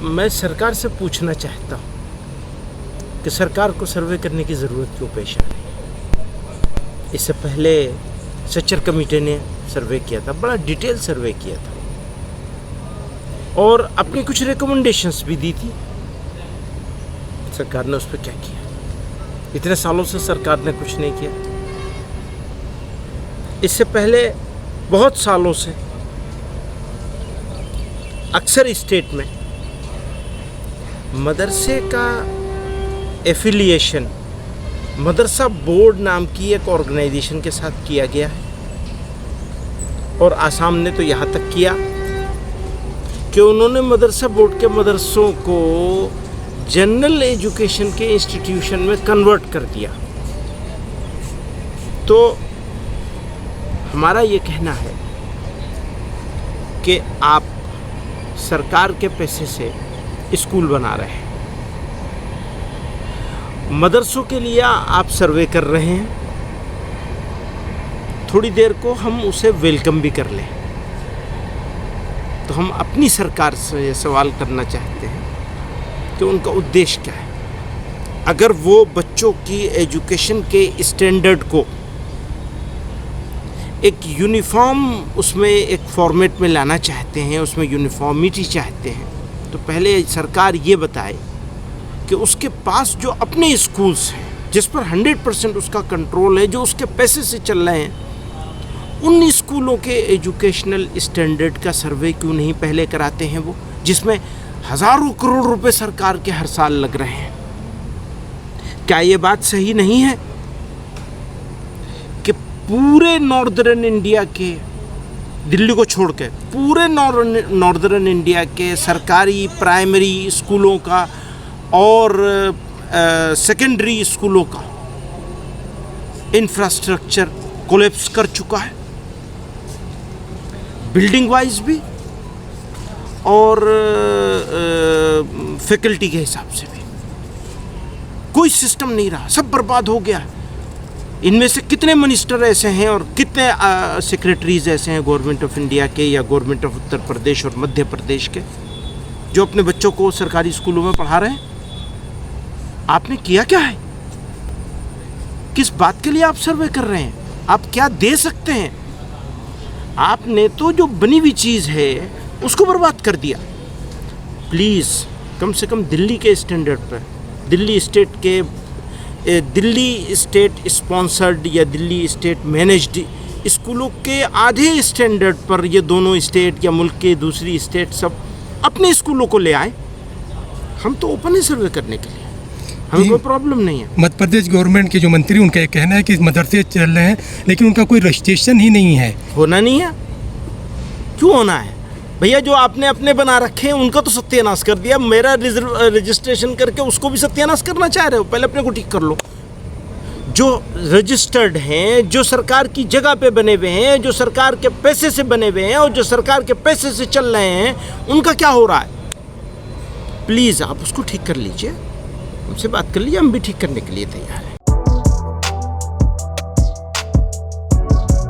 मैं सरकार से पूछना चाहता हूँ कि सरकार को सर्वे करने की ज़रूरत क्यों पेश आ रही है। इससे पहले सच्चर कमेटी ने सर्वे किया था, बड़ा डिटेल सर्वे किया था और अपनी कुछ रिकमेंडेशंस भी दी थी। सरकार ने उस पर क्या किया? इतने सालों से सरकार ने कुछ नहीं किया। इससे पहले बहुत सालों से अक्सर स्टेट में मदरसे का एफिलिएशन मदरसा बोर्ड नाम की एक ऑर्गेनाइजेशन के साथ किया गया है और आसाम ने तो यहाँ तक किया कि उन्होंने मदरसा बोर्ड के मदरसों को जनरल एजुकेशन के इंस्टीट्यूशन में कन्वर्ट कर दिया। तो हमारा ये कहना है कि आप सरकार के पैसे से स्कूल बना रहे हैं, मदरसों के लिए आप सर्वे कर रहे हैं, थोड़ी देर को हम उसे वेलकम भी कर लें। तो हम अपनी सरकार से सवाल करना चाहते हैं कि उनका उद्देश्य क्या है। अगर वो बच्चों की एजुकेशन के स्टैंडर्ड को एक यूनिफॉर्म उसमें एक फॉर्मेट में लाना चाहते हैं, उसमें यूनिफॉर्मिटी चाहते हैं, तो पहले सरकार ये बताए कि उसके पास जो अपने स्कूल्स हैं जिस पर 100% उसका कंट्रोल है, जो उसके पैसे से चल रहे हैं, उन स्कूलों के एजुकेशनल स्टैंडर्ड का सर्वे क्यों नहीं पहले कराते हैं वो, जिसमें हज़ारों करोड़ रुपए सरकार के हर साल लग रहे हैं। क्या ये बात सही नहीं है कि पूरे नॉर्दर्न इंडिया के, दिल्ली को छोड़ के पूरे नॉर्दर्न इंडिया के सरकारी प्राइमरी स्कूलों का और सेकेंडरी स्कूलों का इंफ्रास्ट्रक्चर कोलैप्स कर चुका है, बिल्डिंग वाइज भी और फैकल्टी के हिसाब से भी। कोई सिस्टम नहीं रहा, सब बर्बाद हो गया। इनमें से कितने मिनिस्टर ऐसे हैं और कितने सेक्रेटरीज ऐसे हैं गवर्नमेंट ऑफ इंडिया के या गवर्नमेंट ऑफ उत्तर प्रदेश और मध्य प्रदेश के, जो अपने बच्चों को सरकारी स्कूलों में पढ़ा रहे हैं। आपने किया क्या है? किस बात के लिए आप सर्वे कर रहे हैं? आप क्या दे सकते हैं? आपने तो जो बनी हुई चीज़ है उसको बर्बाद कर दिया। प्लीज़ कम से कम दिल्ली के स्टैंडर्ड पर, दिल्ली स्टेट स्पॉन्सर्ड या दिल्ली स्टेट मैनेज्ड स्कूलों के आधे स्टैंडर्ड पर ये दोनों स्टेट या मुल्क के दूसरी स्टेट सब अपने स्कूलों को ले आए। हम तो ओपन है सर्वे करने के लिए, हमें कोई प्रॉब्लम नहीं है। मध्य प्रदेश गवर्नमेंट के जो मंत्री, उनका ये कहना है कि मदरसे चल रहे हैं लेकिन उनका कोई रजिस्ट्रेशन ही नहीं है। होना नहीं है? क्यों होना है भैया? जो आपने अपने बना रखे हैं उनका तो सत्यानाश कर दिया। मेरा रजिस्ट्रेशन करके उसको भी सत्यानाश करना चाह रहे हो? पहले अपने को ठीक कर लो। जो रजिस्टर्ड हैं, जो सरकार की जगह पे बने हुए हैं, जो सरकार के पैसे से बने हुए हैं और जो सरकार के पैसे से चल रहे हैं, उनका क्या हो रहा है? प्लीज़ आप उसको ठीक कर लीजिए, हमसे बात कर लीजिए, हम भी ठीक करने के लिए तैयार हैं।